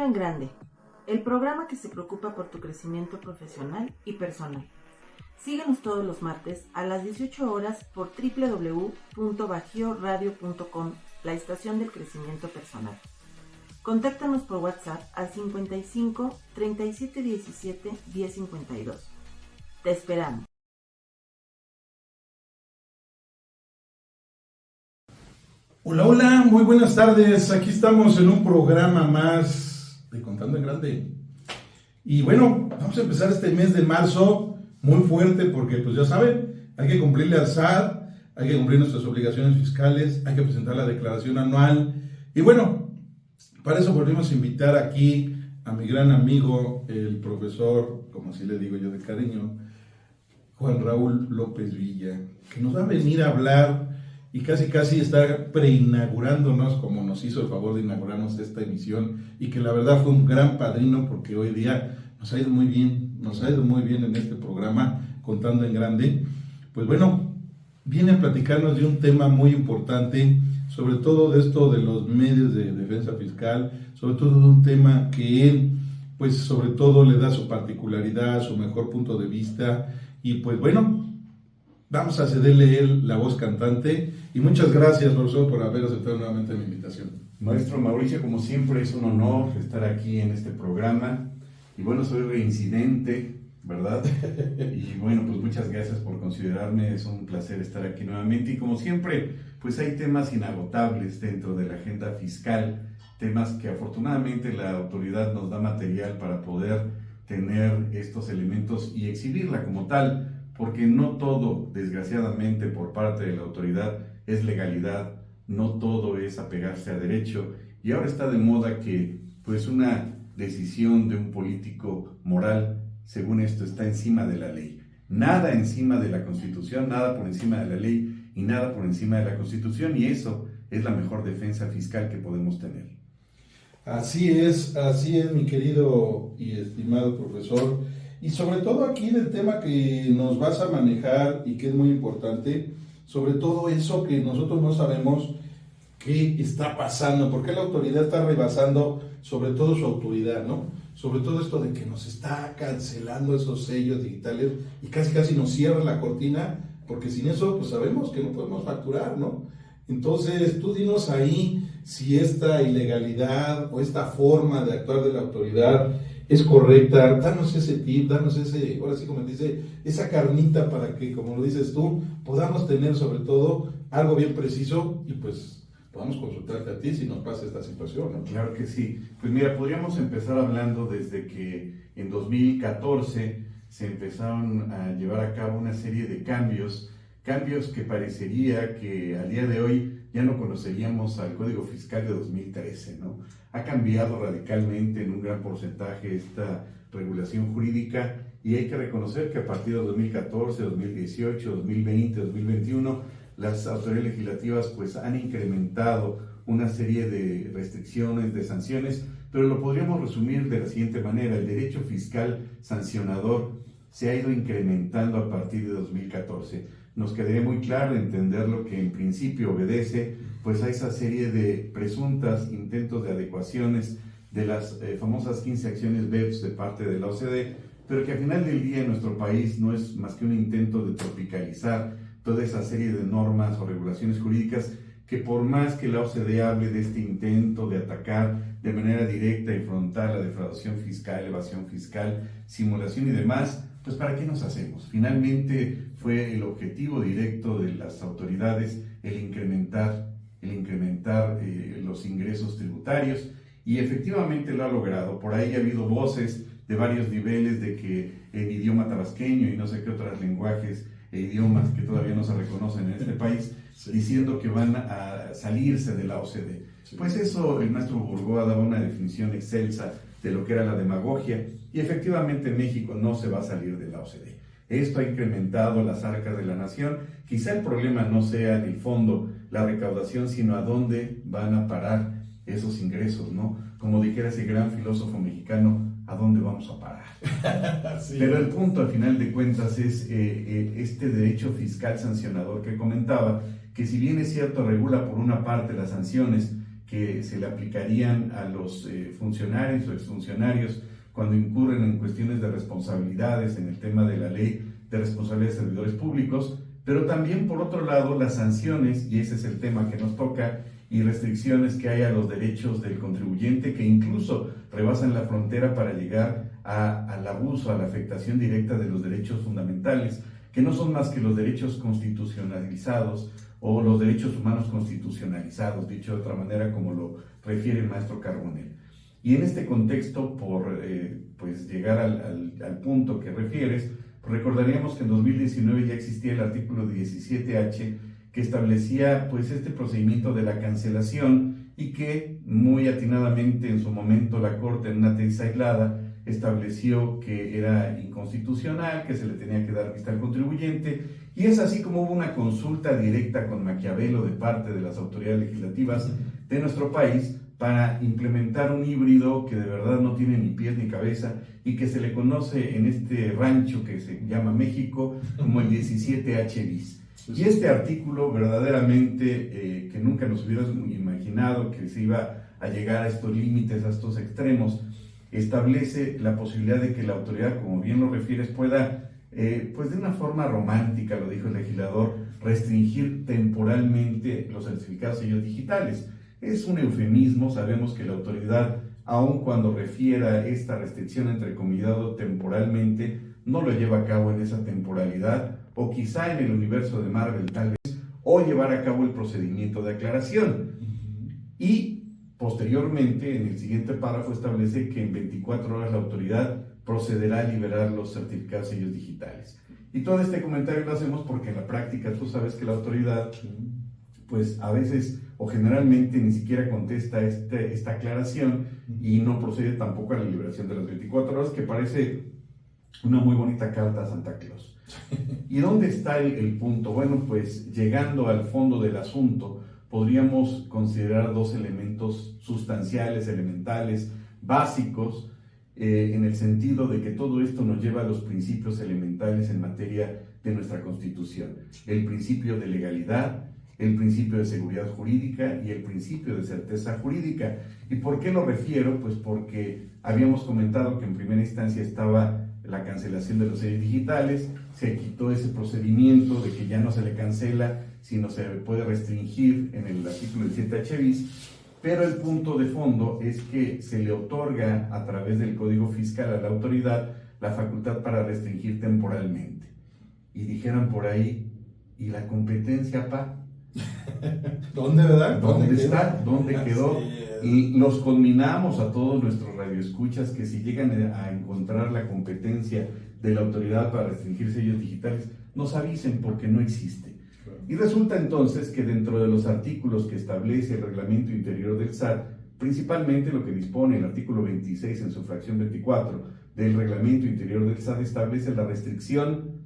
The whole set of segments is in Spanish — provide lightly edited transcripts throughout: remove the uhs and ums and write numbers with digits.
en Grande, el programa que se preocupa por tu crecimiento profesional y personal. Síguenos todos los martes a las 18 horas por www.bajioradio.com, la estación del crecimiento personal. Contáctanos por WhatsApp al 55 37 17 10 52. Te esperamos. Hola, hola, muy buenas tardes. Aquí estamos en un programa más de Contando en Grande. Y bueno, vamos a empezar este mes de marzo muy fuerte porque, pues ya saben, hay que cumplirle al SAT, hay que cumplir nuestras obligaciones fiscales, hay que presentar la declaración anual. Y bueno, para eso volvimos a invitar aquí a mi gran amigo, el profesor, como así le digo yo de cariño, Juan Raúl López Villa, que nos va a venir a hablar y casi está preinaugurándonos, como nos hizo el favor de inaugurarnos esta emisión, y que la verdad fue un gran padrino porque hoy día nos ha ido muy bien en este programa, Contando en Grande. Pues bueno, viene a platicarnos de un tema muy importante, sobre todo de esto de los medios de defensa fiscal, sobre todo de un tema que él, pues sobre todo le da su particularidad, su mejor punto de vista, y pues bueno, vamos a cederle él la voz cantante. Y muchas gracias, profesor, por haber aceptado nuevamente mi invitación. Maestro Mauricio, como siempre es un honor estar aquí en este programa. Y bueno, soy reincidente, ¿verdad? Y bueno, pues muchas gracias por considerarme. Es un placer estar aquí nuevamente. Y como siempre, pues hay temas inagotables dentro de la agenda fiscal. Temas que afortunadamente la autoridad nos da material para poder tener estos elementos y exhibirla como tal. Porque no todo, desgraciadamente, por parte de la autoridad es legalidad, no todo es apegarse a derecho, y ahora está de moda que, pues, una decisión de un político moral, según esto, está encima de la ley. Nada encima de la Constitución, nada por encima de la ley y nada por encima de la Constitución, y eso es la mejor defensa fiscal que podemos tener. Así es, mi querido y estimado profesor. Y sobre todo aquí del tema que nos vas a manejar y que es muy importante, sobre todo eso que nosotros no sabemos qué está pasando, por qué la autoridad está rebasando sobre todo su autoridad, ¿no? Sobre todo esto de que nos está cancelando esos sellos digitales y casi nos cierra la cortina, porque sin eso pues sabemos que no podemos facturar, ¿no? Entonces tú dinos ahí si esta ilegalidad o esta forma de actuar de la autoridad es correcta. Danos ese tip, danos ese, ahora sí como dice, esa carnita para que, como lo dices tú, podamos tener sobre todo algo bien preciso y pues podamos consultarte a ti si nos pasa esta situación, ¿no? Claro que sí. Pues mira, podríamos empezar hablando desde que en 2014 se empezaron a llevar a cabo una serie de cambios que parecería que al día de hoy ya no conoceríamos al Código Fiscal de 2013, ¿no? Ha cambiado radicalmente en un gran porcentaje esta regulación jurídica y hay que reconocer que a partir de 2014, 2018, 2020, 2021, las autoridades legislativas pues han incrementado una serie de restricciones, de sanciones, pero lo podríamos resumir de la siguiente manera: el derecho fiscal sancionador se ha ido incrementando a partir de 2014. Nos quedaría muy claro entender lo que en principio obedece pues a esa serie de presuntas intentos de adecuaciones de las famosas 15 acciones BEPS de parte de la OCDE, pero que al final del día en nuestro país no es más que un intento de tropicalizar toda esa serie de normas o regulaciones jurídicas que, por más que la OCDE hable de este intento de atacar de manera directa y frontal la defraudación fiscal, evasión fiscal, simulación y demás, pues ¿para qué nos hacemos? Finalmente fue el objetivo directo de las autoridades el incrementar los ingresos tributarios, y efectivamente lo ha logrado. Por ahí ha habido voces de varios niveles de que el idioma tabasqueño y no sé qué otros lenguajes e idiomas que todavía no se reconocen en este país, sí, diciendo que van a salirse de la OCDE. Sí. Pues eso, el maestro Burgoa daba una definición excelsa de lo que era la demagogia, y efectivamente México no se va a salir de la OCDE. Esto ha incrementado las arcas de la nación. Quizá el problema no sea en el fondo la recaudación, sino a dónde van a parar esos ingresos, ¿no? Como dijera ese gran filósofo mexicano, ¿a dónde vamos a parar? Sí. Pero el punto, al final de cuentas, es este derecho fiscal sancionador que comentaba, que si bien es cierto regula por una parte las sanciones que se le aplicarían a los funcionarios o exfuncionarios cuando incurren en cuestiones de responsabilidades en el tema de la ley de responsabilidad de servidores públicos, pero también por otro lado las sanciones, y ese es el tema que nos toca, y restricciones que hay a los derechos del contribuyente que incluso rebasan la frontera para llegar al abuso, a la afectación directa de los derechos fundamentales, que no son más que los derechos constitucionalizados o los derechos humanos constitucionalizados, dicho de otra manera como lo refiere el maestro Carbonell. Y en este contexto, por pues llegar al punto que refieres, recordaríamos que en 2019 ya existía el artículo 17H que establecía pues este procedimiento de la cancelación y que muy atinadamente en su momento la Corte en una tesis aislada estableció que era inconstitucional, que se le tenía que dar vista al contribuyente, y es así como hubo una consulta directa con Maquiavelo de parte de las autoridades legislativas de nuestro país para implementar un híbrido que de verdad no tiene ni pies ni cabeza y que se le conoce en este rancho que se llama México como el 17H bis. Y este artículo verdaderamente que nunca nos hubiéramos imaginado que se iba a llegar a estos límites, a estos extremos, establece la posibilidad de que la autoridad, como bien lo refieres, pueda, pues de una forma romántica, lo dijo el legislador, restringir temporalmente los certificados sellos digitales. Es un eufemismo, sabemos que la autoridad, aun cuando refiera esta restricción entrecomillado temporalmente, no lo lleva a cabo en esa temporalidad, o quizá en el universo de Marvel tal vez, o llevar a cabo el procedimiento de aclaración. Y posteriormente, en el siguiente párrafo establece que en 24 horas la autoridad procederá a liberar los certificados sellos digitales. Y todo este comentario lo hacemos porque en la práctica tú sabes que la autoridad, pues a veces o generalmente ni siquiera contesta esta aclaración y no procede tampoco a la liberación de las 24 horas, que parece una muy bonita carta a Santa Claus. ¿Y dónde está el punto? Bueno, pues llegando al fondo del asunto, podríamos considerar dos elementos sustanciales, elementales, básicos, en el sentido de que todo esto nos lleva a los principios elementales en materia de nuestra Constitución. El principio de legalidad, el principio de seguridad jurídica y el principio de certeza jurídica. ¿Y por qué lo refiero? Pues porque habíamos comentado que en primera instancia estaba la cancelación de los sellos digitales, se quitó ese procedimiento de que ya no se le cancela, sino se puede restringir en el artículo 17H bis, pero el punto de fondo es que se le otorga a través del Código Fiscal a la autoridad la facultad para restringir temporalmente. Y dijeran por ahí, ¿y la competencia, pa? ¿Dónde, verdad? ¿Dónde está? ¿Dónde quedó? Y los conminamos a todos nuestros radioescuchas que si llegan a encontrar la competencia de la autoridad para restringir sellos digitales, nos avisen porque no existe. Y resulta entonces que dentro de los artículos que establece el reglamento interior del SAT, principalmente lo que dispone el artículo 26 en su fracción 24 del reglamento interior del SAT, establece la restricción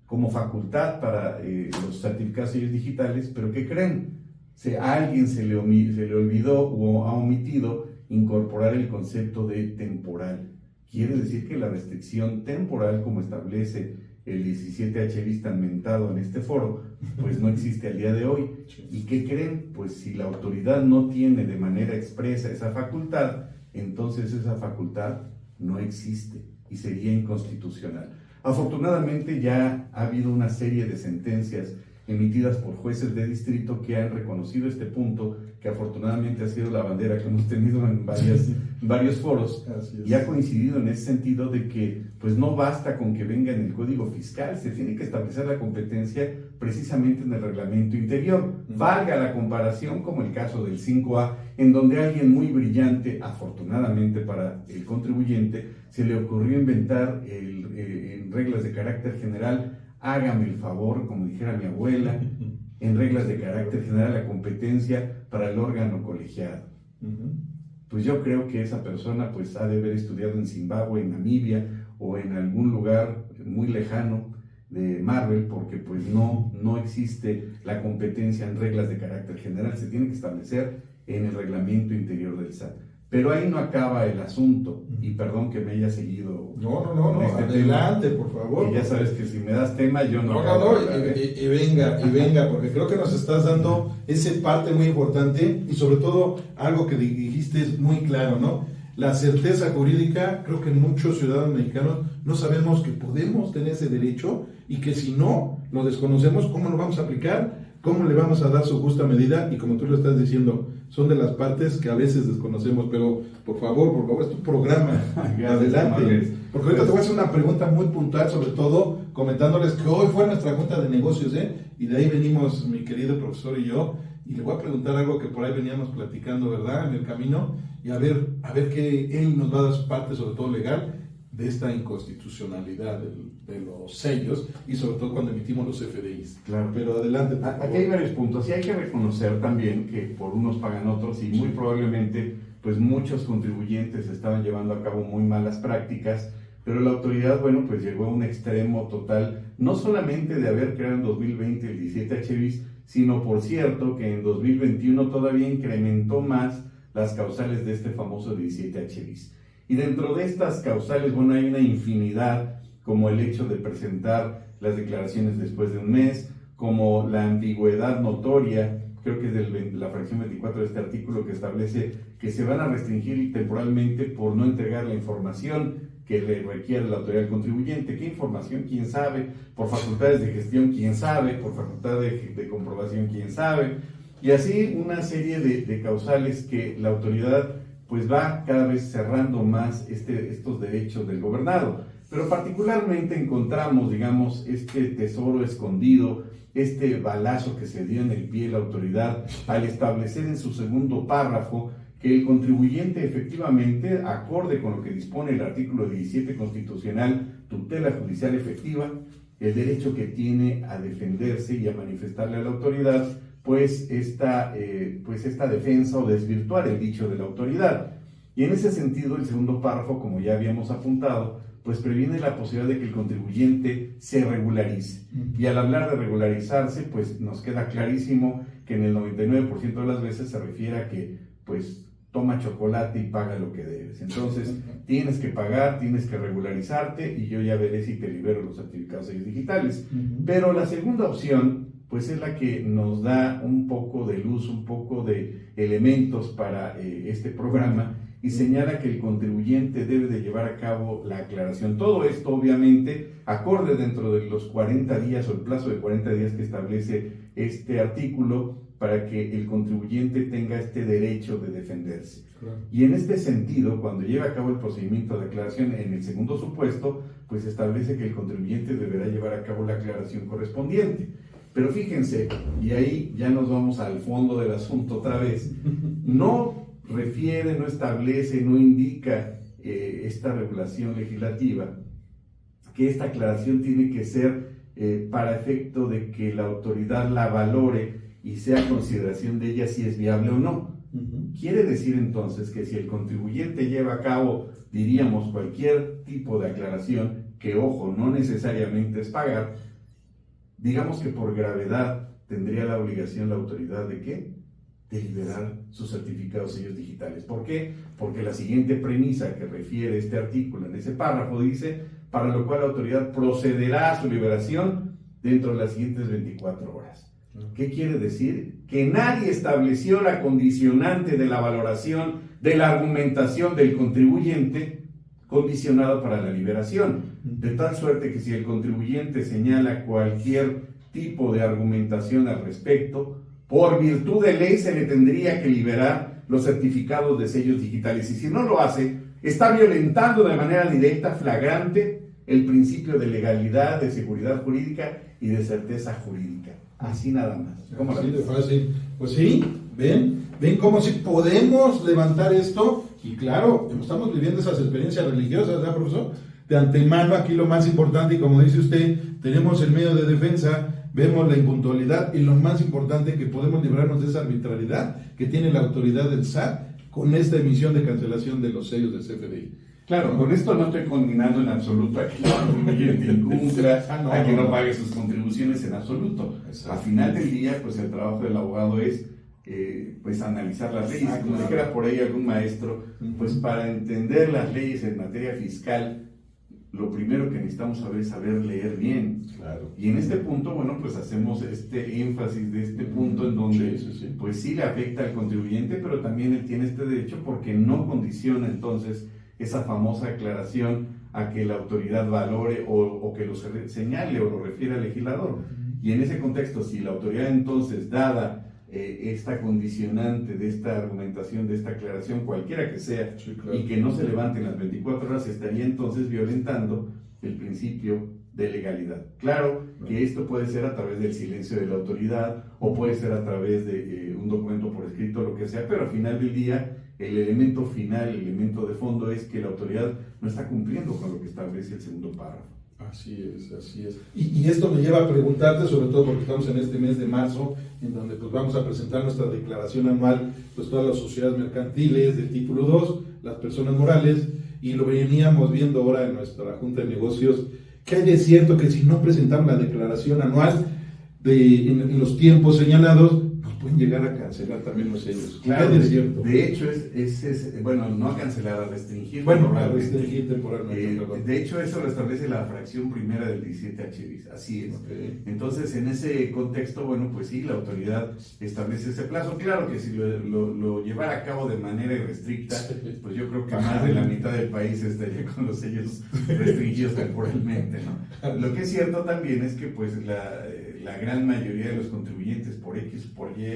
como facultad para los certificados sellos digitales, pero ¿qué creen? A alguien se le olvidó o ha omitido incorporar el concepto de temporal. Quiere decir que la restricción temporal, como establece el 17H bis tan mentado en este foro, pues no existe al día de hoy. ¿Y qué creen? Pues si la autoridad no tiene de manera expresa esa facultad, entonces esa facultad no existe y sería inconstitucional. Afortunadamente ya ha habido una serie de sentencias emitidas por jueces de distrito que han reconocido este punto, que afortunadamente ha sido la bandera que hemos tenido en varios foros, y ha coincidido en ese sentido de que pues no basta con que venga en el Código Fiscal, se tiene que establecer la competencia precisamente en el reglamento interior. Valga la comparación como el caso del 5A, en donde alguien muy brillante, afortunadamente para el contribuyente, se le ocurrió inventar en reglas de carácter general, hágame el favor, como dijera mi abuela, en reglas de carácter general la competencia para el órgano colegiado. Pues yo creo que esa persona pues ha de haber estudiado en Zimbabue, en Namibia o en algún lugar muy lejano de Marvel, porque pues no existe la competencia en reglas de carácter general, se tiene que establecer en el reglamento interior del SAT. Pero ahí no acaba el asunto, y perdón que me haya seguido. No, adelante, por favor. Y ya sabes que si me das tema, yo no. Y venga, porque creo que nos estás dando esa parte muy importante, y sobre todo algo que dijiste es muy claro, ¿no? La certeza jurídica. Creo que muchos ciudadanos mexicanos no sabemos que podemos tener ese derecho, y que si no lo desconocemos, ¿cómo lo vamos a aplicar? ¿Cómo le vamos a dar su justa medida? Y como tú lo estás diciendo, son de las partes que a veces desconocemos, pero por favor, es tu programa. Adelante. Porque ahorita te voy a hacer una pregunta muy puntual, sobre todo comentándoles que hoy fue nuestra junta de negocios, y de ahí venimos mi querido profesor y yo, y le voy a preguntar algo que por ahí veníamos platicando, ¿verdad?, en el camino, y a ver qué él nos va a dar su parte, sobre todo legal, de esta inconstitucionalidad de los sellos, y sobre todo cuando emitimos los FDIs. Claro. Pero adelante. Aquí hay varios puntos, y hay que reconocer también que por unos pagan otros, y muy probablemente pues muchos contribuyentes estaban llevando a cabo muy malas prácticas, pero la autoridad, bueno, pues llegó a un extremo total, no solamente de haber creado en 2020 el 17H bis, sino, por cierto, que en 2021 todavía incrementó más las causales de este famoso 17H bis. Y dentro de estas causales, bueno, hay una infinidad, como el hecho de presentar las declaraciones después de un mes, como la ambigüedad notoria, creo que es de la fracción 24 de este artículo, que establece que se van a restringir temporalmente por no entregar la información que le requiere la autoridad del contribuyente. ¿Qué información? ¿Quién sabe? Por facultades de gestión, ¿quién sabe? Por facultad de comprobación, ¿quién sabe? Y así una serie de causales que la autoridad pues va cada vez cerrando más estos derechos del gobernado. Pero particularmente encontramos, digamos, este tesoro escondido, este balazo que se dio en el pie la autoridad al establecer en su segundo párrafo que el contribuyente efectivamente, acorde con lo que dispone el artículo 17 constitucional, tutela judicial efectiva, el derecho que tiene a defenderse y a manifestarle a la autoridad pues esta defensa o desvirtuar el dicho de la autoridad. Y en ese sentido, el segundo párrafo, como ya habíamos apuntado, pues previene la posibilidad de que el contribuyente se regularice. Y al hablar de regularizarse, pues nos queda clarísimo que en el 99% de las veces se refiere a que, pues, toma chocolate y paga lo que debes. Entonces, tienes que pagar, tienes que regularizarte, y yo ya veré si te libero los certificados digitales. Pero la segunda opción, pues es la que nos da un poco de luz, un poco de elementos para este programa, y señala que el contribuyente debe de llevar a cabo la aclaración. Todo esto, obviamente, acorde dentro de los 40 días o el plazo de 40 días que establece este artículo, para que el contribuyente tenga este derecho de defenderse. Claro. Y en este sentido, cuando lleva a cabo el procedimiento de aclaración en el segundo supuesto, pues establece que el contribuyente deberá llevar a cabo la aclaración correspondiente. Pero fíjense, y ahí ya nos vamos al fondo del asunto otra vez, no refiere, no establece, no indica esta regulación legislativa que esta aclaración tiene que ser para efecto de que la autoridad la valore y sea consideración de ella si es viable o no. Quiere decir entonces que si el contribuyente lleva a cabo, diríamos, cualquier tipo de aclaración, que ojo, no necesariamente es pagar, digamos que por gravedad tendría la obligación la autoridad de ¿qué? De liberar sus certificados sellos digitales. ¿Por qué? Porque la siguiente premisa que refiere este artículo en ese párrafo dice, para lo cual la autoridad procederá a su liberación dentro de las siguientes 24 horas. ¿Qué quiere decir? Que nadie estableció la condicionante de la valoración de la argumentación del contribuyente condicionada para la liberación, de tal suerte que si el contribuyente señala cualquier tipo de argumentación al respecto, por virtud de ley se le tendría que liberar los certificados de sellos digitales, y si no lo hace, está violentando de manera directa, flagrante, el principio de legalidad, de seguridad jurídica y de certeza jurídica. Así nada más. ¿Cómo así de fácil? Pues sí, ven cómo si podemos levantar esto, y claro, estamos viviendo esas experiencias religiosas, ¿verdad, profesor? De antemano, aquí lo más importante, y como dice usted, tenemos el medio de defensa, vemos la impuntualidad, y lo más importante, que podemos librarnos de esa arbitrariedad que tiene la autoridad del SAT con esta emisión de cancelación de los sellos del CFDI. Claro, con esto no estoy conminando en absoluto a que el contribuyente incumpla, a que no pague sus contribuciones en absoluto. Exacto. A final del día, pues el trabajo del abogado es pues analizar las leyes, Ah, como claro. dijera por ahí algún maestro, pues para entender las leyes en materia fiscal, lo primero que necesitamos saber es saber leer bien. Claro. Y en este punto, bueno, pues hacemos este énfasis de este punto en donde, Sí. pues sí le afecta al contribuyente, pero también él tiene este derecho porque no condiciona entonces esa famosa aclaración a que la autoridad valore o que lo señale o lo refiere al legislador. Y en ese contexto, si la autoridad entonces, dada esta condicionante de esta argumentación, de esta aclaración, cualquiera que sea, Sí, claro. y que no se levante en las 24 horas, estaría entonces violentando el principio de legalidad. Claro que esto puede ser a través del silencio de la autoridad o puede ser a través de un documento por escrito, lo que sea, pero al final del día el elemento final, el elemento de fondo es que la autoridad no está cumpliendo con lo que establece el segundo párrafo. Así es, así es. Y esto me lleva a preguntarte, sobre todo porque estamos en este mes de marzo, en donde pues vamos a presentar nuestra declaración anual, pues todas las sociedades mercantiles del título 2, las personas morales, y lo veníamos viendo ahora en nuestra Junta de Negocios, que hay de cierto que si no presentamos la declaración anual en los tiempos señalados, nos pueden llegar a cancelar también los sellos. Claro, ¿Qué hay de cierto? de hecho, bueno, no a cancelar, a restringir. Bueno, a temporalmente. restringir temporalmente, perdón. De hecho, eso lo establece la fracción primera del 17H bis, así es. Okay. Entonces, en ese contexto, bueno, pues sí, la autoridad establece ese plazo. Claro que si lo llevara a cabo de manera irrestricta, pues yo creo que más de la mitad del país estaría con los sellos restringidos temporalmente, ¿no? Lo que es cierto también es que, pues, la gran mayoría de los contribuyentes, por X o por Y,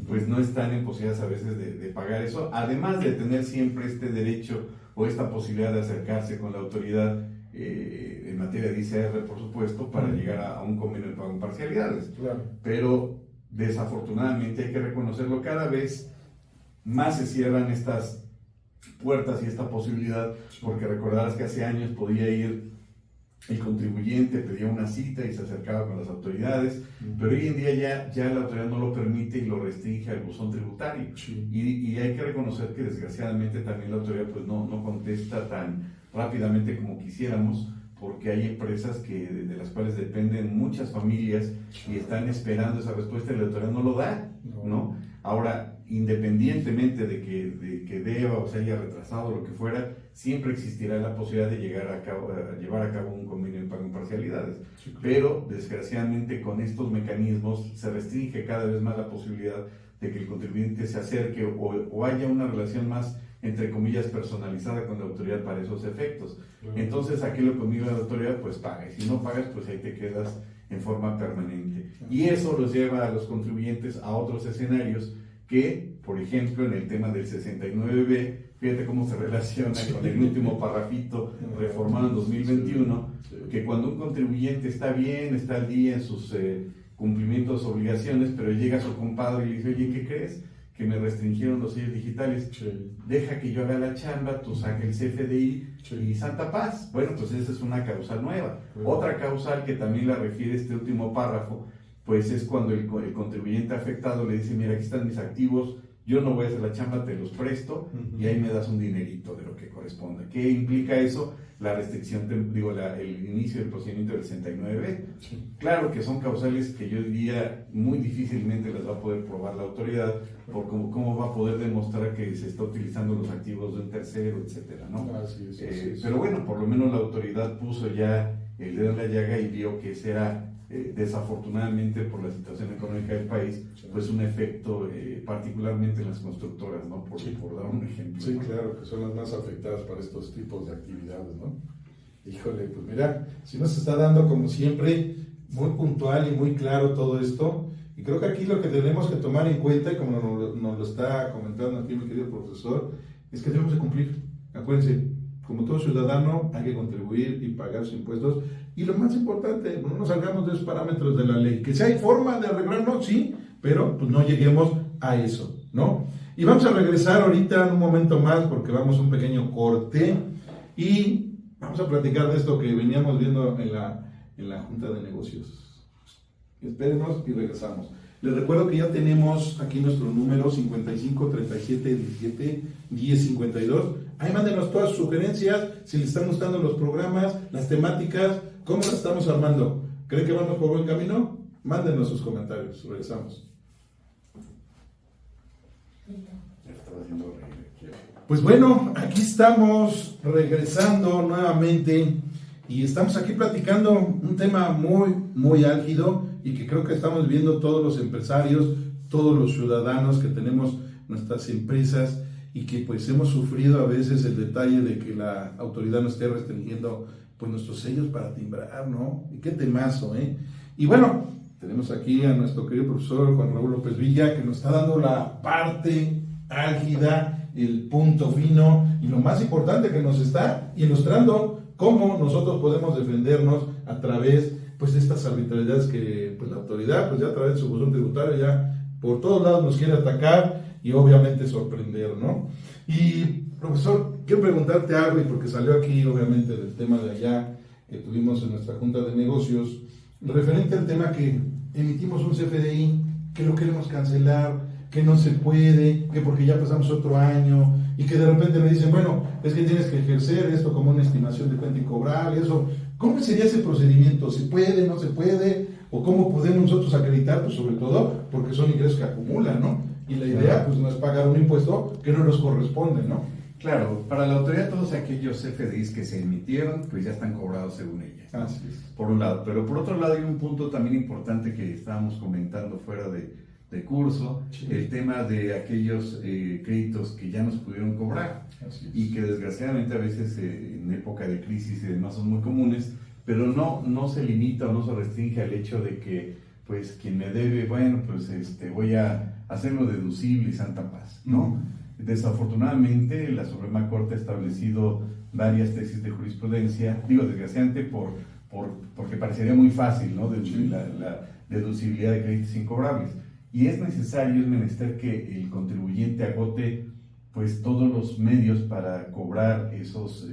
pues no están en posibilidades a veces de pagar eso, además de tener siempre este derecho o esta posibilidad de acercarse con la autoridad en materia de ICR, por supuesto, para llegar a un convenio de pago en parcialidades. Claro. Pero desafortunadamente hay que reconocerlo, cada vez más se cierran estas puertas y esta posibilidad, porque recordarás que hace años podía ir el contribuyente, pedía una cita y se acercaba con las autoridades, pero hoy en día ya la autoridad no lo permite y lo restringe al buzón tributario. Sí. Y hay que reconocer que desgraciadamente también la autoridad pues no contesta tan rápidamente como quisiéramos, porque hay empresas de las cuales dependen muchas familias y están esperando esa respuesta y la autoridad no lo da, ¿no? Ahora, independientemente de que deba o se haya retrasado lo que fuera, siempre existirá la posibilidad de llevar a cabo un convenio de pago en parcialidades. Sí, claro. Pero, desgraciadamente, con estos mecanismos se restringe cada vez más la posibilidad de que el contribuyente se acerque o haya una relación más, entre comillas, personalizada con la autoridad para esos efectos. Claro. Entonces, aquí lo que conmigo la autoridad, pues paga. Y si no pagas, pues ahí te quedas en forma permanente. Y eso los lleva a los contribuyentes a otros escenarios que, por ejemplo, en el tema del 69B, fíjate cómo se relaciona con el último parrafito reformado en 2021, que cuando un contribuyente está bien, está al día en sus cumplimientos, obligaciones, pero llega su compadre y le dice, oye, ¿qué crees? Que me restringieron los sellos digitales. Sí. Deja que yo haga la chamba, tú saca el CFDI Sí. y santa paz. Bueno, pues esa es una causal nueva. Bueno. Otra causal que también la refiere este último párrafo, pues es cuando el contribuyente afectado le dice, mira, aquí están mis activos, yo no voy a hacer la chamba, te los presto y ahí me das un dinerito de lo que corresponda. ¿Qué implica eso? La restricción, el inicio del procedimiento del 69B. Sí. Claro que son causales que yo diría muy difícilmente las va a poder probar la autoridad, por cómo va a poder demostrar que se está utilizando los activos de un tercero, etcétera, ¿no? Así es, así es. Pero bueno, por lo menos la autoridad puso ya el dedo en la llaga y vio que ese era, desafortunadamente por la situación económica del país, pues un efecto particularmente en las constructoras, ¿no? Por dar un ejemplo. Sí, ¿no? claro, que son las más afectadas para estos tipos de actividades, ¿no? Híjole, pues mira, si nos está dando como siempre muy puntual y muy claro todo esto, y creo que aquí lo que tenemos que tomar en cuenta, y como nos lo está comentando aquí mi querido profesor, es que debemos de cumplir. Acuérdense, como todo ciudadano hay que contribuir y pagar sus impuestos, y lo más importante, no nos salgamos de esos parámetros de la ley, que si hay forma de arreglarlo, sí, pero pues no lleguemos a eso, ¿no? Y vamos a regresar ahorita en un momento más porque vamos a un pequeño corte y vamos a platicar de esto que veníamos viendo en la Junta de Negocios. Espérenos y regresamos. Les recuerdo que ya tenemos aquí nuestro número 55 37 17 10 52. Ahí mándenos todas sus sugerencias, si les están gustando los programas, las temáticas, cómo las estamos armando. ¿Creen que vamos por buen camino? Mándenos sus comentarios. Regresamos. Pues bueno, aquí estamos regresando nuevamente y estamos aquí platicando un tema muy, muy álgido y que creo que estamos viendo todos los empresarios, todos los ciudadanos que tenemos nuestras empresas y que pues hemos sufrido a veces el detalle de que la autoridad nos esté restringiendo pues nuestros sellos para timbrar, ¿no? Y qué temazo, ¿eh? Y bueno, tenemos aquí a nuestro querido profesor Juan Raúl López Villa que nos está dando la parte álgida, el punto fino y lo más importante que nos está ilustrando cómo nosotros podemos defendernos a través pues de estas arbitrariedades que pues la autoridad pues ya a través de su función tributaria ya por todos lados nos quiere atacar y obviamente sorprender, ¿no? Y profesor, quiero preguntarte algo y porque salió aquí obviamente del tema de allá que tuvimos en nuestra junta de negocios referente al tema que emitimos un CFDI que lo queremos cancelar, que no se puede, que porque ya pasamos otro año y que de repente me dicen, bueno, es que tienes que ejercer esto como una estimación de cuenta incobrable, eso, ¿cómo sería ese procedimiento? ¿Se puede, no se puede? ¿O cómo podemos nosotros acreditar? Pues sobre todo porque son ingresos que acumulan, ¿no? Y la idea pues no es pagar un impuesto que no nos corresponde, ¿no? Claro, para la autoridad todos aquellos CFDIs que se emitieron pues ya están cobrados según ella, ¿no? Así es. Por un lado, pero por otro lado hay un punto también importante que estábamos comentando fuera de curso, sí. El tema de aquellos créditos que ya nos pudieron cobrar y que desgraciadamente a veces en época de crisis y demás son muy comunes, pero no se limita o no se restringe al hecho de que pues quien me debe, bueno, pues voy a hacerlo deducible y santa paz, ¿no? Desafortunadamente la Corte ha establecido varias tesis de jurisprudencia, digo desgraciadamente porque parecería muy fácil, ¿no? La deducibilidad de créditos incobrables. Y es necesario, es menester que el contribuyente agote pues todos los medios para cobrar esas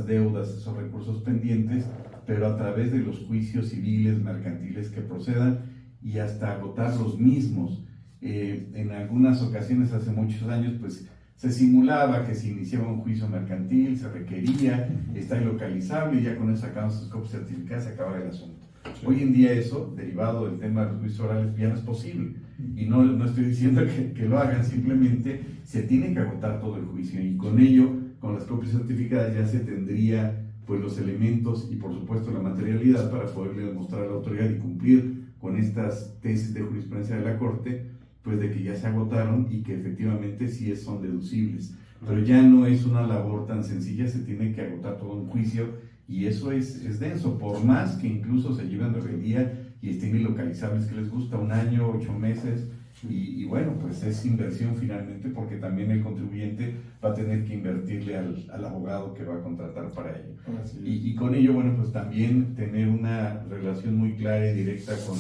deudas, esos recursos pendientes, pero a través de los juicios civiles, mercantiles que procedan y hasta agotar los mismos. En algunas ocasiones, hace muchos años, pues se simulaba que se iniciaba un juicio mercantil, se requería, está ilocalizable y ya con eso sacaban sus copias certificadas, se acababa el asunto. Sí. Hoy en día eso, derivado del tema de los juicios orales, ya no es posible. Y no estoy diciendo que lo hagan, simplemente se tiene que agotar todo el juicio y con ello, con las copias certificadas ya se tendría pues los elementos y por supuesto la materialidad para poderle demostrar a la autoridad y cumplir con estas tesis de jurisprudencia de la Corte, pues de que ya se agotaron y que efectivamente sí son deducibles. Pero ya no es una labor tan sencilla, se tiene que agotar todo un juicio. Y eso es denso, por más que incluso se lleven rebeldía y estén ilocalizables, que les gusta 1 año, 8 meses, y bueno, pues es inversión finalmente, porque también el contribuyente va a tener que invertirle al abogado que va a contratar para ello. Y con ello, bueno, pues también tener una relación muy clara y directa con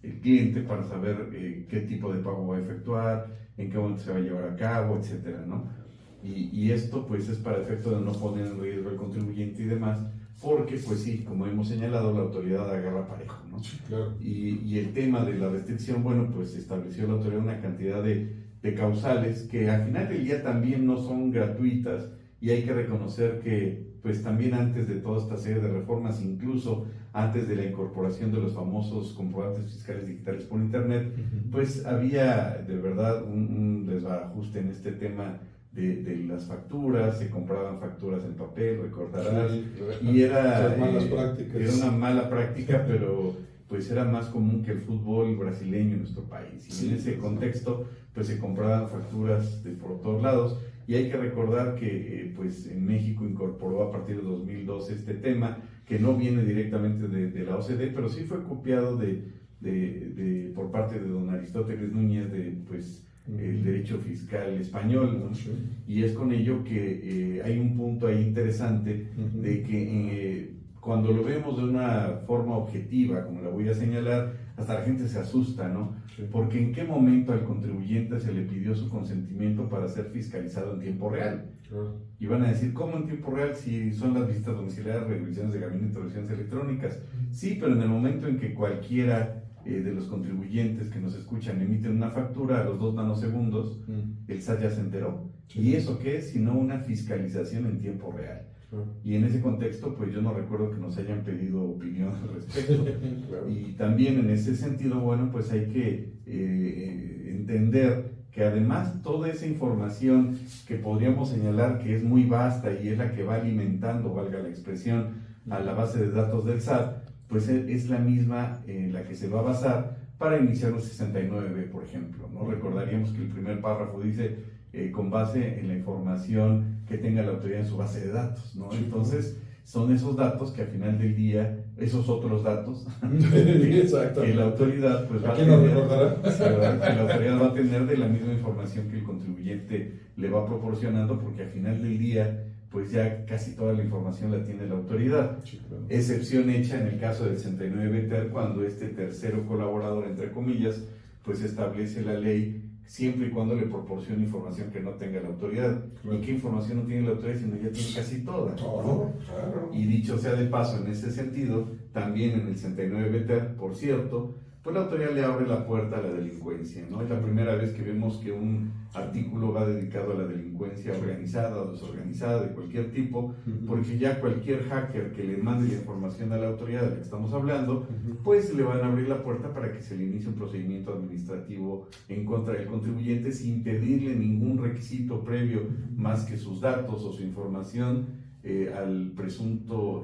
el cliente para saber qué tipo de pago va a efectuar, en qué momento se va a llevar a cabo, etcétera, ¿no? Y esto pues es para efecto de no poner en riesgo al contribuyente y demás, porque pues sí, como hemos señalado, la autoridad agarra parejo, ¿no? Sí, claro. Y el tema de la restricción, bueno, pues estableció la autoridad una cantidad de causales que al final del día también no son gratuitas y hay que reconocer que pues también antes de toda esta serie de reformas, incluso antes de la incorporación de los famosos comprobantes fiscales digitales por internet, pues había de verdad un desbarajuste en este tema de las facturas, se compraban facturas en papel, recordarás, y era una mala práctica, pero pues era más común que el fútbol brasileño en nuestro país, y en ese contexto pues se compraban facturas por todos lados, y hay que recordar que pues en México incorporó a partir de 2012 este tema, que no viene directamente de la OCDE, pero sí fue copiado por parte de don Aristóteles Núñez el derecho fiscal español, ¿no? Sí. Y es con ello que hay un punto ahí interesante de que cuando lo vemos de una forma objetiva, como la voy a señalar, hasta la gente se asusta, ¿no? Sí. Porque en qué momento al contribuyente se le pidió su consentimiento para ser fiscalizado en tiempo real. Claro. Y van a decir, ¿cómo en tiempo real si son las visitas domiciliarias, revisiones de gabinete, revisiones electrónicas? Sí, pero en el momento en que cualquiera de los contribuyentes que nos escuchan emiten una factura, a los 2 nanosegundos, el SAT ya se enteró. Sí. ¿Y eso qué es? Sino una fiscalización en tiempo real. Y en ese contexto, pues yo no recuerdo que nos hayan pedido opinión al respecto. Claro. Y también en ese sentido, bueno, pues hay que entender que además toda esa información que podríamos señalar que es muy vasta y es la que va alimentando, valga la expresión, a la base de datos del SAT, pues es la misma en la que se va a basar para iniciar un 69B, por ejemplo, ¿no? Recordaríamos que el primer párrafo dice con base en la información que tenga la autoridad en su base de datos, ¿no? Entonces, son esos datos que al final del día, esos otros datos, que la autoridad pues va a tener, que la autoridad va a tener de la misma información que el contribuyente le va proporcionando, porque al final del día pues ya casi toda la información la tiene la autoridad. Sí, claro. Excepción hecha en el caso del 69 ter, cuando este tercero colaborador, entre comillas, pues establece la ley siempre y cuando le proporcione información que no tenga la autoridad. Claro. ¿Y qué información no tiene la autoridad? Sino ya tiene casi toda. ¿No? Claro. Y dicho sea de paso, en ese sentido, también en el 69 ter, por cierto, pues la autoridad le abre la puerta a la delincuencia, ¿no? Es la primera vez que vemos que un artículo va dedicado a la delincuencia organizada o desorganizada de cualquier tipo, porque ya cualquier hacker que le mande la información a la autoridad de la que estamos hablando, pues le van a abrir la puerta para que se le inicie un procedimiento administrativo en contra del contribuyente sin pedirle ningún requisito previo más que sus datos o su información al presunto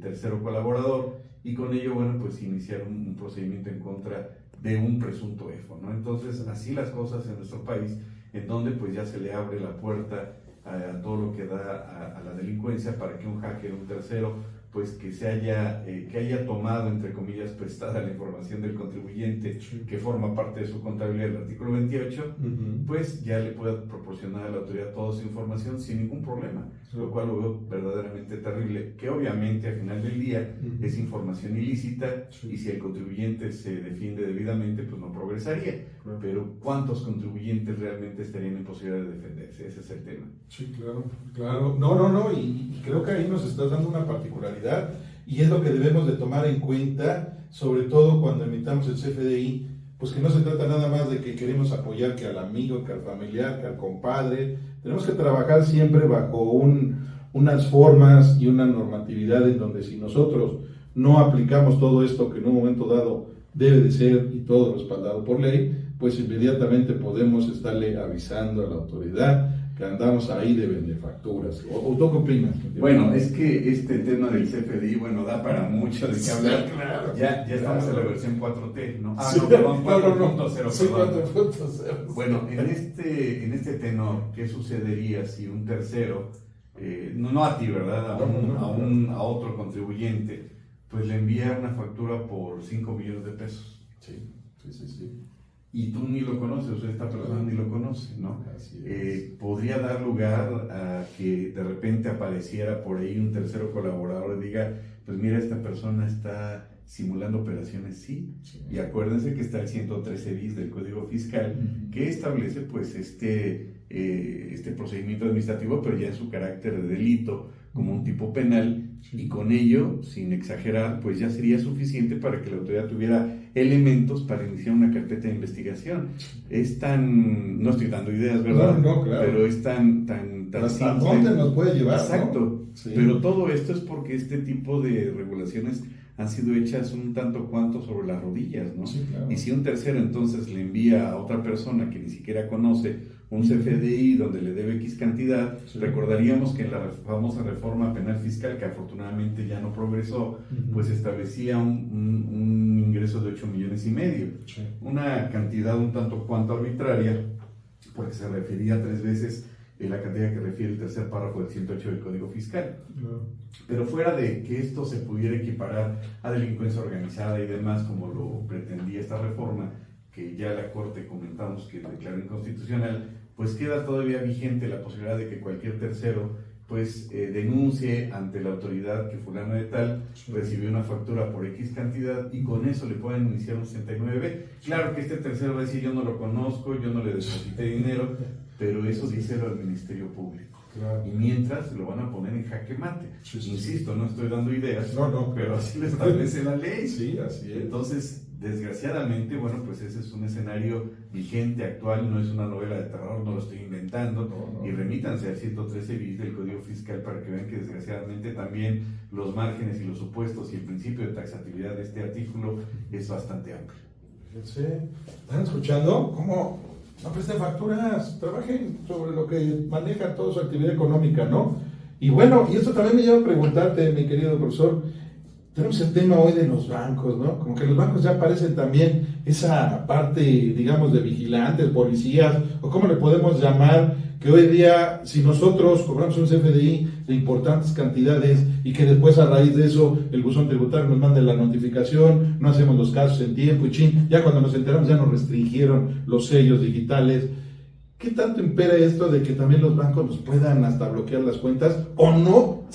tercero colaborador, y con ello, bueno, pues iniciar un procedimiento en contra de un presunto EFO, ¿no? Entonces, así las cosas en nuestro país, en donde pues ya se le abre la puerta a todo lo que da a la delincuencia para que un hacker, un tercero, pues que haya tomado, entre comillas, prestada la información del contribuyente, que forma parte de su contabilidad del artículo 28, pues ya le pueda proporcionar a la autoridad toda su información sin ningún problema, lo cual lo veo verdaderamente terrible, que obviamente al final del día es información ilícita, y si el contribuyente se defiende debidamente, pues no progresaría, pero ¿cuántos contribuyentes realmente estarían en posibilidad de defenderse? Ese es el tema. Sí, claro. No, y creo que ahí nos estás dando una particularidad, y es lo que debemos de tomar en cuenta, sobre todo cuando emitamos el CFDI, pues que no se trata nada más de que queremos apoyar que al amigo, que al familiar, que al compadre. Tenemos que trabajar siempre bajo unas formas y una normatividad en donde si nosotros no aplicamos todo esto que en un momento dado debe de ser y todo respaldado por ley, pues inmediatamente podemos estarle avisando a la autoridad que andamos ahí de benefacturas. ¿O tú qué opinas? Bueno, es que este tema del CFDI, bueno, da para mucho de qué hablar. Sí, claro, ya estamos en la versión 4T, ¿no? Sí, no, perdón, 4.0. Sí, 4.0. Bueno, en este tenor, ¿qué sucedería si un tercero, no a ti, ¿verdad? A otro contribuyente, pues le envía una factura por 5 millones de pesos? Sí. Y tú ni lo conoces, o sea, esta persona ni lo conoce, ¿no? Podría dar lugar a que de repente apareciera por ahí un tercero colaborador y diga, pues mira, esta persona está simulando operaciones, sí. Y acuérdense que está el 113 bis del Código Fiscal, que establece pues este procedimiento administrativo, pero ya en su carácter de delito, como un tipo penal, y con ello, sin exagerar, pues ya sería suficiente para que la autoridad tuviera elementos para iniciar una carpeta de investigación. Es tan, no estoy dando ideas, ¿verdad? No, claro. Pero es tan ¿hasta dónde nos puede llevar? Exacto. ¿No? Sí. Pero todo esto es porque este tipo de regulaciones han sido hechas un tanto cuanto sobre las rodillas, ¿no? Sí, claro. Y si un tercero entonces le envía a otra persona que ni siquiera conoce un CFDI donde le debe X cantidad, recordaríamos que en la famosa reforma penal fiscal, que afortunadamente ya no progresó, pues establecía un ingreso de 8 millones y medio. Una cantidad un tanto cuanto arbitraria, porque se refería 3 veces la cantidad que refiere el tercer párrafo del 108 del Código Fiscal. Pero fuera de que esto se pudiera equiparar a delincuencia organizada y demás, como lo pretendía esta reforma, que ya la Corte comentamos que declaró inconstitucional, pues queda todavía vigente la posibilidad de que cualquier tercero pues denuncie ante la autoridad que fulano de tal recibió una factura por X cantidad, y con eso le pueden iniciar un 69B. Claro que este tercero va a decir, yo no lo conozco, yo no le deposité dinero, pero eso díselo al Ministerio Público. Claro. Y mientras lo van a poner en jaque mate. Insisto, no estoy dando ideas, pero así lo establece la ley. Sí, así es. Entonces, desgraciadamente, bueno, pues ese es un escenario vigente, actual, no es una novela de terror, no lo estoy inventando, y remítanse al 113 bis del Código Fiscal para que vean que desgraciadamente también los márgenes y los supuestos y el principio de taxatividad de este artículo es bastante amplio. ¿Están escuchando cómo no presten facturas, trabajen sobre lo que maneja toda su actividad económica, ¿no? Y bueno, y esto también me lleva a preguntarte, mi querido profesor, tenemos el tema hoy de los bancos, ¿no? Como que los bancos ya parecen también esa parte, digamos, de vigilantes, policías, o cómo le podemos llamar, que hoy día, si nosotros cobramos un CFDI de importantes cantidades y que después a raíz de eso el buzón tributario nos mande la notificación, no hacemos los casos en tiempo y ya cuando nos enteramos ya nos restringieron los sellos digitales. ¿Qué tanto impera esto de que también los bancos nos puedan hasta bloquear las cuentas o no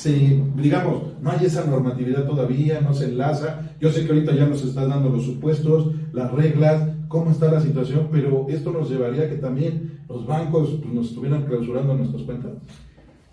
digamos, no hay esa normatividad todavía, no se enlaza? Yo sé que ahorita ya nos estás dando los supuestos, las reglas, cómo está la situación, pero esto nos llevaría a que también los bancos pues, nos estuvieran clausurando nuestras cuentas.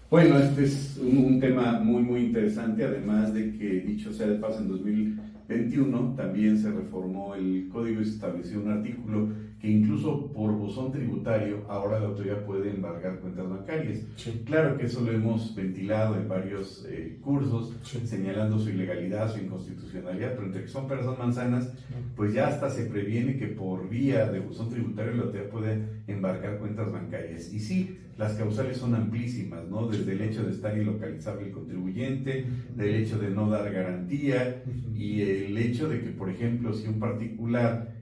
Bueno, este es un tema muy, muy interesante, además de que, dicho sea de paso, en 2021 también se reformó el código y se estableció un artículo que incluso por buzón tributario ahora la autoridad puede embargar cuentas bancarias. Sí. Claro que eso lo hemos ventilado en varios cursos, Sí. señalando su ilegalidad, su inconstitucionalidad, pero entre que son peras manzanas, pues ya hasta se previene que por vía de buzón tributario la autoridad puede embargar cuentas bancarias. Y sí, las causales son amplísimas, ¿no? Desde el hecho de estar ilocalizable el contribuyente, del hecho de no dar garantía y el hecho de que, por ejemplo, si un particular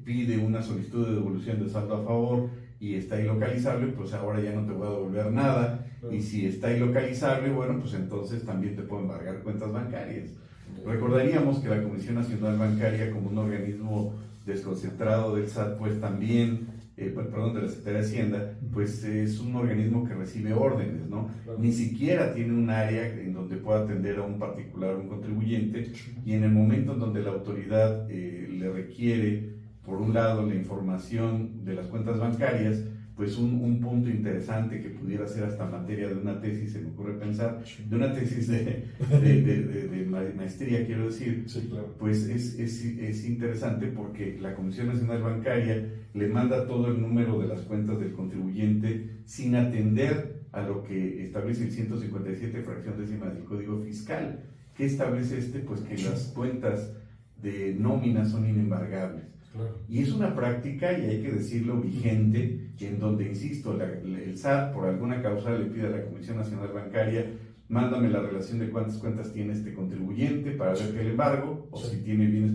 pide una solicitud de devolución de saldo a favor y está ilocalizable, pues ahora ya no te voy a devolver nada. Y si está ilocalizable, bueno, pues entonces también te puedo embargar cuentas bancarias. Recordaríamos que la Comisión Nacional Bancaria, como un organismo desconcentrado del SAT, pues también, de la Secretaría de Hacienda, pues es un organismo que recibe órdenes, ¿no? Ni siquiera tiene un área en donde pueda atender a un particular o un contribuyente, y en el momento en donde la autoridad le requiere, por un lado, la información de las cuentas bancarias, pues un punto interesante que pudiera ser hasta materia de una tesis, se me ocurre pensar, de una tesis de maestría, quiero decir, Sí, claro. pues es interesante porque la Comisión Nacional Bancaria le manda todo el número de las cuentas del contribuyente sin atender a lo que establece el 157 fracción décima del Código Fiscal. ¿Qué establece este? Pues que las cuentas de nómina son inembargables. Claro. Y es una práctica, y hay que decirlo, vigente, en donde, insisto, el SAT por alguna causa le pide a la Comisión Nacional Bancaria: mándame la relación de cuántas cuentas tiene este contribuyente para ver que le embargo, o si tiene bienes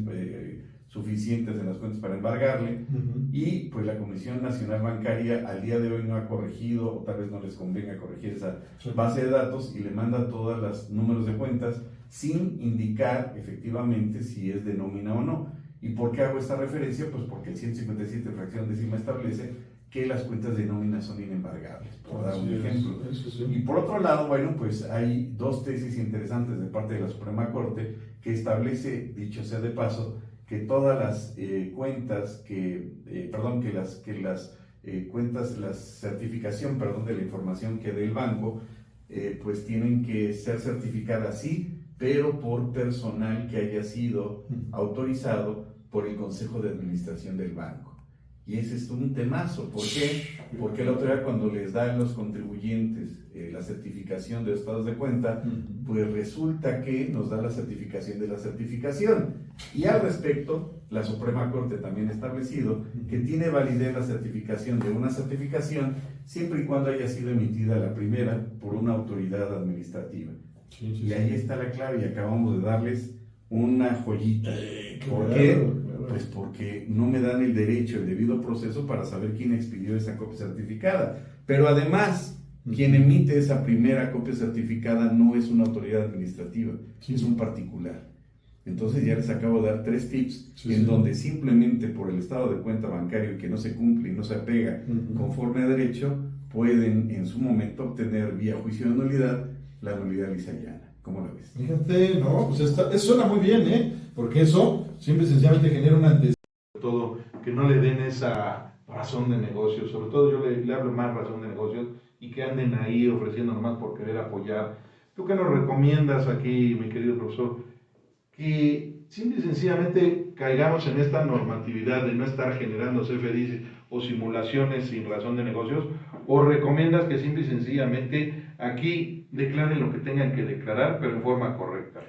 suficientes en las cuentas para embargarle. Y pues la Comisión Nacional Bancaria al día de hoy no ha corregido, o tal vez no les convenga corregir esa base de datos, y le manda todos los números de cuentas sin indicar efectivamente si es de nómina o no. ¿Y por qué hago esta referencia? Pues porque el 157 fracción décima establece que las cuentas de nómina son inembargables, por dar un ejemplo. Y por otro lado, bueno, pues hay dos tesis interesantes de parte de la Suprema Corte que establece, dicho sea de paso, que todas las cuentas la certificación, de la información que dé el banco, pues tienen que ser certificadas, sí, pero por personal que haya sido autorizado por el Consejo de Administración del banco. Y ese es un temazo. ¿Por qué? Porque la autoridad, cuando les da a los contribuyentes la certificación de estados de cuenta, pues resulta que nos da la certificación de la certificación. Y al respecto, la Suprema Corte también ha establecido que tiene validez la certificación de una certificación siempre y cuando haya sido emitida la primera por una autoridad administrativa. Y ahí está la clave, y acabamos de darles una joyita. ¿Por qué? Pues porque no me dan el derecho, el debido proceso para saber quién expidió esa copia certificada. Pero además, quien emite esa primera copia certificada no es una autoridad administrativa, es un particular. Entonces ya les acabo de dar 3 tips donde simplemente por el estado de cuenta bancario y que no se cumple y no se apega conforme a derecho, pueden en su momento obtener vía juicio de nulidad la nulidad lisa y llana. ¿Cómo lo ves? Fíjate, no, pues eso suena muy bien, porque eso simple y sencillamente genera un antecedente, sobre todo, que no le den esa razón de negocio, sobre todo yo le hablo más razón de negocios, y que anden ahí ofreciendo nomás por querer apoyar. ¿Tú qué nos recomiendas aquí, mi querido profesor? Que simple y sencillamente caigamos en esta normatividad de no estar generando CFDIs o simulaciones sin razón de negocios, o recomiendas que simple y sencillamente aquí declaren lo que tengan que declarar, pero en forma correcta.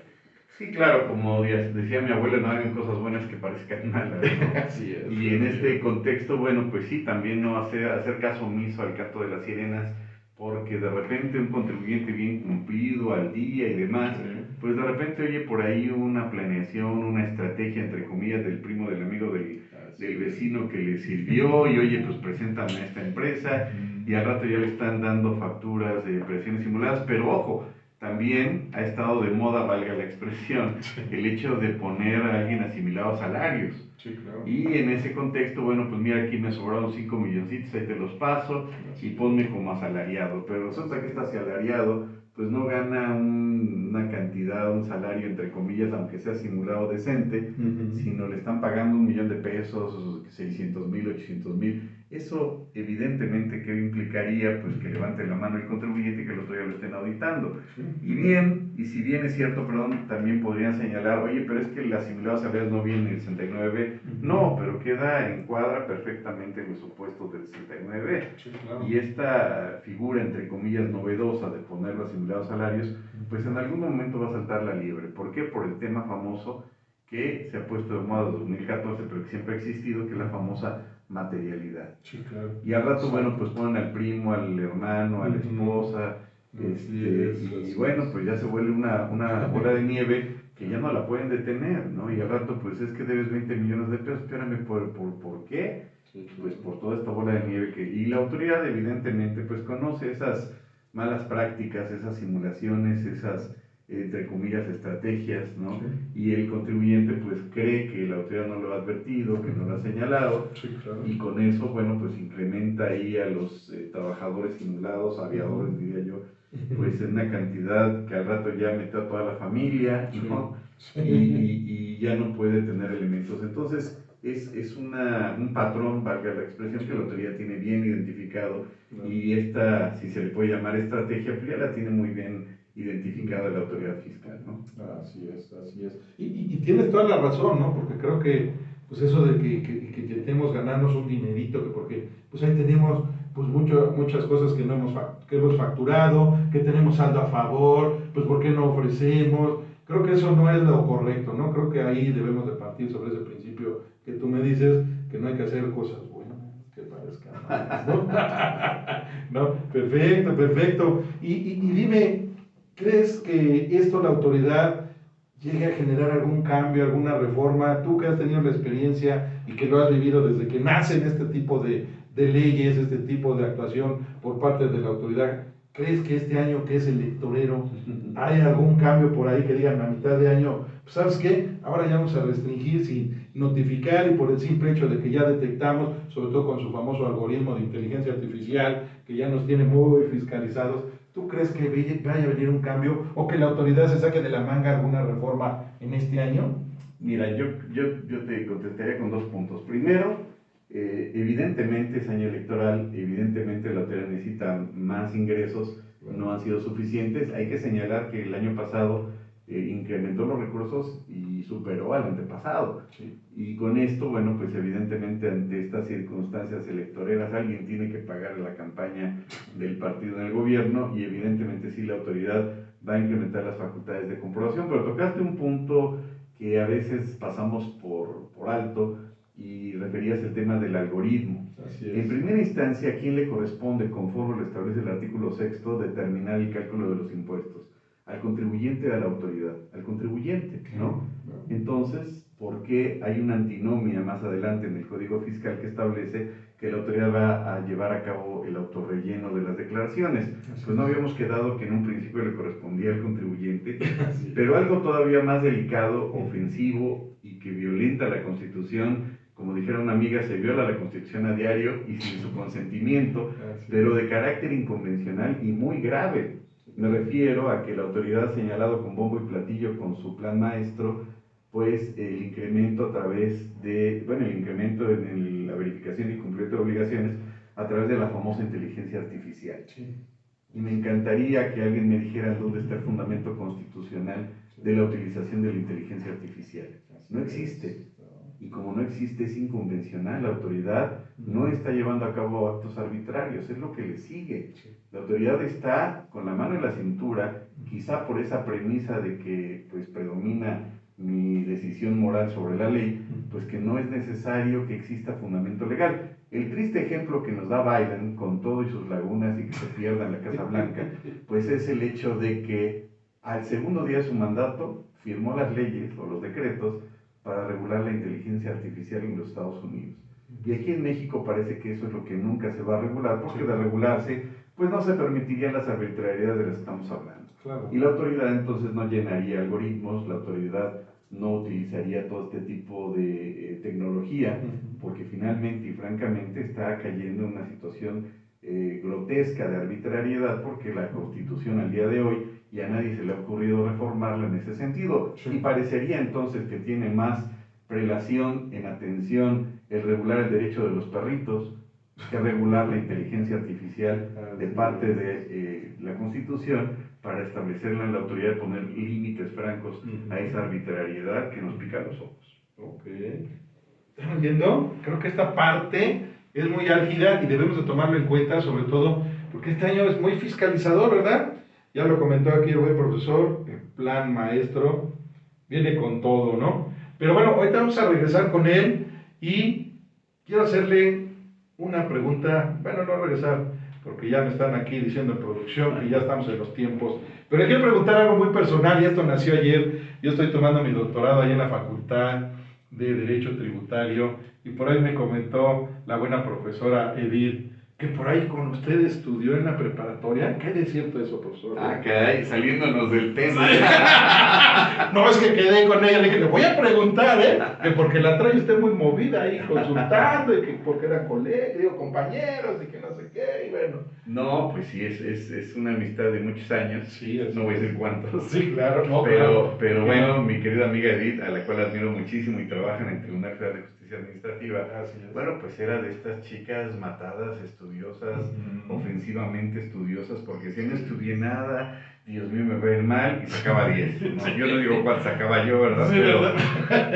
Sí, claro, como decía mi abuela, no hagan cosas buenas que parezcan malas, ¿no? Así es. Y en este contexto, bueno, pues sí, también no hacer caso omiso al canto de las sirenas, porque de repente un contribuyente bien cumplido al día y demás, pues de repente oye por ahí una planeación, una estrategia, entre comillas, del primo, del amigo, del vecino que le sirvió, y oye, pues preséntame a esta empresa, y al rato ya le están dando facturas de presiones simuladas, pero ojo, también ha estado de moda, valga la expresión, el hecho de poner a alguien asimilado a salarios. Sí, claro. Y en ese contexto, bueno, pues mira, aquí me sobraron 5 milloncitos, ahí te los paso y ponme como asalariado. Pero resulta que este asalariado, pues no gana una cantidad, un salario, entre comillas, aunque sea simulado decente, sino le están pagando 1,000,000 de pesos, 600,000, 800,000. Eso evidentemente que implicaría pues que levante la mano el contribuyente y que el otro ya lo estén auditando. Y si bien es cierto, perdón, también podrían señalar, oye, pero es que el asimilado a salarios no viene en el 69B. No, pero encuadra perfectamente en los supuestos del 69B. Sí, claro. Y esta figura, entre comillas, novedosa de ponerlo asimilado a salarios, pues en algún momento va a saltar la liebre. ¿Por qué? Por el tema famoso que se ha puesto de moda en 2014, pero que siempre ha existido, que es la famosa materialidad. Sí, claro. Y al rato, bueno, pues ponen al primo, al hermano, a la esposa, y bueno, pues ya se vuelve una bola de nieve que ya no la pueden detener, ¿no? Y al rato, pues es que debes 20 millones de pesos, espérame, ¿por qué? Pues por toda esta bola de nieve y la autoridad evidentemente pues conoce esas malas prácticas, esas simulaciones, esas entre comillas estrategias, ¿no? Y el contribuyente pues cree que la autoridad no lo ha advertido, que no lo ha señalado, y con eso, bueno, pues incrementa ahí a los trabajadores simulados, aviadores diría yo, pues en una cantidad que al rato ya metió a toda la familia, ¿no? Y ya no puede tener elementos. Entonces, es un patrón, valga la expresión, que la autoridad tiene bien identificado, y esta, si se le puede llamar estrategia, pues ya la tiene muy bien identificada la autoridad fiscal, ¿no? Así es, así es. Y tienes toda la razón, ¿no? Porque creo que, pues eso de que intentemos ganarnos un dinerito, porque pues ahí tenemos pues muchas cosas que hemos facturado, que tenemos saldo a favor, pues ¿por qué no ofrecemos? Creo que eso no es lo correcto, ¿no? Creo que ahí debemos de partir sobre ese principio que tú me dices, que no hay que hacer cosas buenas que parezcan malas, ¿no? ¿No? Perfecto, perfecto. Y dime, ¿crees que esto la autoridad llegue a generar algún cambio, alguna reforma? Tú que has tenido la experiencia y que lo has vivido desde que nacen este tipo de leyes, este tipo de actuación por parte de la autoridad, ¿crees que este año que es electorero hay algún cambio por ahí que digan a mitad de año, pues sabes qué, ahora ya vamos a restringir sin notificar, y por el simple hecho de que ya detectamos, sobre todo con su famoso algoritmo de inteligencia artificial, que ya nos tiene muy fiscalizados? ¿Tú crees que vaya a venir un cambio o que la autoridad se saque de la manga alguna reforma en este año? Mira, yo te contestaría con 2 puntos. Primero, evidentemente es año electoral, evidentemente la autoridad necesita más ingresos, no han sido suficientes. Hay que señalar que el año pasado incrementó los recursos y superó al antepasado. Y con esto, bueno, pues evidentemente ante estas circunstancias electoreras alguien tiene que pagar la campaña del partido en el gobierno, y evidentemente sí la autoridad va a incrementar las facultades de comprobación. Pero tocaste un punto que a veces pasamos por alto, y referías el tema del algoritmo. En primera instancia, ¿a quién le corresponde, conforme lo establece el artículo 6, determinar el cálculo de los impuestos? Al contribuyente, a la autoridad, al contribuyente, ¿no? Entonces, ¿por qué hay una antinomia más adelante en el Código Fiscal que establece que la autoridad va a llevar a cabo el autorrelleno de las declaraciones? Pues no habíamos quedado que en un principio le correspondía al contribuyente, pero algo todavía más delicado, ofensivo y que violenta la Constitución. Como dijera una amiga, se viola la Constitución a diario y sin su consentimiento, pero de carácter inconvencional y muy grave. Me refiero a que la autoridad ha señalado con bombo y platillo con su plan maestro, pues el incremento a través de, bueno, el incremento en la verificación y cumplimiento de obligaciones a través de la famosa inteligencia artificial. Y me encantaría que alguien me dijera dónde está el fundamento constitucional de la utilización de la inteligencia artificial. No existe. y como no existe, es inconvencional. La autoridad no está llevando a cabo actos arbitrarios, es lo que le sigue. La autoridad está con la mano en la cintura, quizá por esa premisa de que pues predomina mi decisión moral sobre la ley, pues que no es necesario que exista fundamento legal. El triste ejemplo que nos da Biden, con todo y sus lagunas y que se pierda en la Casa Blanca, pues es el hecho de que al segundo día de su mandato firmó las leyes o los decretos para regular la inteligencia artificial en los Estados Unidos. Y aquí en México parece que eso es lo que nunca se va a regular, porque de regularse, pues no se permitirían las arbitrariedades de las que estamos hablando. Claro. Y la autoridad entonces no llenaría algoritmos, la autoridad no utilizaría todo este tipo de tecnología, porque finalmente y francamente está cayendo en una situación grotesca de arbitrariedad, porque la Constitución al día de hoy y a nadie se le ha ocurrido reformarla en ese sentido. Sí. Y parecería entonces que tiene más prelación en atención el regular el derecho de los perritos que regular la inteligencia artificial de parte de la Constitución, para establecerla en la autoridad, poner límites francos a esa arbitrariedad que nos pica los ojos. Ok. ¿Están viendo? Creo que esta parte es muy álgida y debemos de tomarlo en cuenta, sobre todo porque este año es muy fiscalizador, ¿verdad? Ya lo comentó aquí el buen profesor, el plan maestro viene con todo, ¿no? Pero bueno, ahorita vamos a regresar con él y quiero hacerle una pregunta, bueno, no regresar, porque ya me están aquí diciendo en producción que ya estamos en los tiempos, pero quiero preguntar algo muy personal, y esto nació ayer. Yo estoy tomando mi doctorado ahí en la Facultad de Derecho Tributario, y por ahí me comentó la buena profesora Edith, que por ahí con usted estudió en la preparatoria. ¿Qué es cierto eso, profesor? Ah, caray, saliéndonos del tema. No, es que quedé con ella, le dije, le voy a preguntar, que porque la trae usted muy movida ahí consultando, y que porque eran colegios, compañeros, y que no sé qué, y bueno. No, pues sí, es una amistad de muchos años, sí, no voy a decir cuántos. Sí, claro. No, pero bueno, mi querida amiga Edith, a la cual admiro muchísimo y trabaja en el Tribunal Federal de Justicia Administrativa, bueno, pues era de estas chicas matadas, estudiosas, ofensivamente estudiosas, porque si no estudié nada, Dios mío, me va a ir mal, y sacaba 10. ¿No? Yo no digo cuál sacaba yo, ¿verdad? Sí,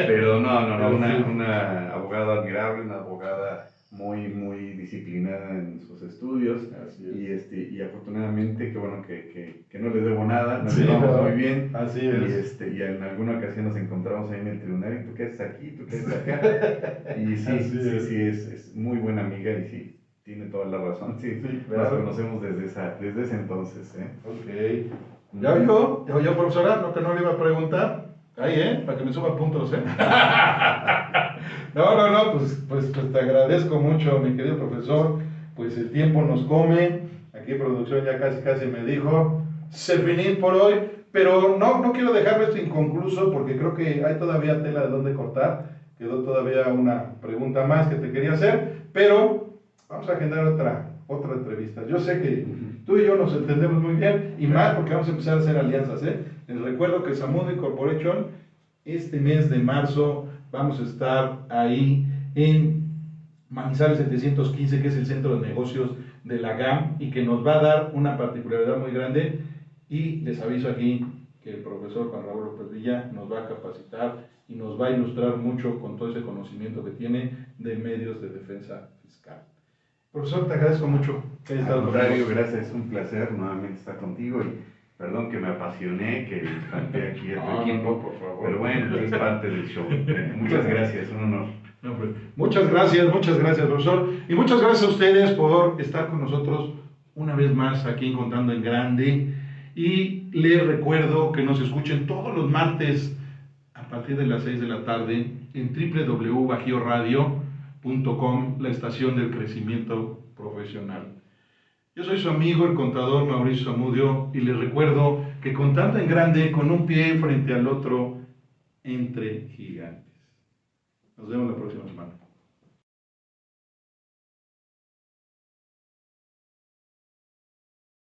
pero no, una abogada admirable, una abogada muy disciplinada en sus estudios, y afortunadamente, que bueno, que no le debo nada, nos llevamos muy bien. Así es. Y en alguna ocasión nos encontramos ahí en el tribunal, y tú qué haces aquí, tú qué haces acá, y sí, es muy buena amiga, y sí, tiene toda la razón, sí, claro. Nos conocemos desde ese entonces, Ok. ¿Ya vio? ¿Ya, profesora? No le iba a preguntar. Ahí, para que me suba puntos, No, pues te agradezco mucho, mi querido profesor. Pues el tiempo nos come. Aquí producción ya casi me dijo, se finí por hoy, pero no quiero dejarlo esto inconcluso, porque creo que hay todavía tela de dónde cortar. Quedó todavía una pregunta más que te quería hacer, pero vamos a agendar otra entrevista. Yo sé que tú y yo nos entendemos muy bien, y más porque vamos a empezar a hacer alianzas, Les recuerdo que Zamudio Corporation, este mes de marzo, vamos a estar ahí en Manizales 715, que es el centro de negocios de la GAM, y que nos va a dar una particularidad muy grande. Y les aviso aquí que el profesor Juan Raúl López Villa nos va a capacitar y nos va a ilustrar mucho con todo ese conocimiento que tiene de medios de defensa fiscal. Profesor, te agradezco mucho. Al contrario, gracias, es un placer nuevamente estar contigo, y perdón que me apasioné, que espanté aquí a tu equipo, por favor. Pero bueno, es parte del show. Muchas gracias, un honor. Muchas gracias, profesor, y muchas gracias a ustedes por estar con nosotros una vez más aquí en Contando en Grande, y les recuerdo que nos escuchen todos los martes a partir de las 6 de la tarde en www.bajioradio.com, la estación del crecimiento profesional. Yo soy su amigo, el contador Mauricio Zamudio, y les recuerdo que contando en grande, con un pie frente al otro, entre gigantes. Nos vemos la próxima semana.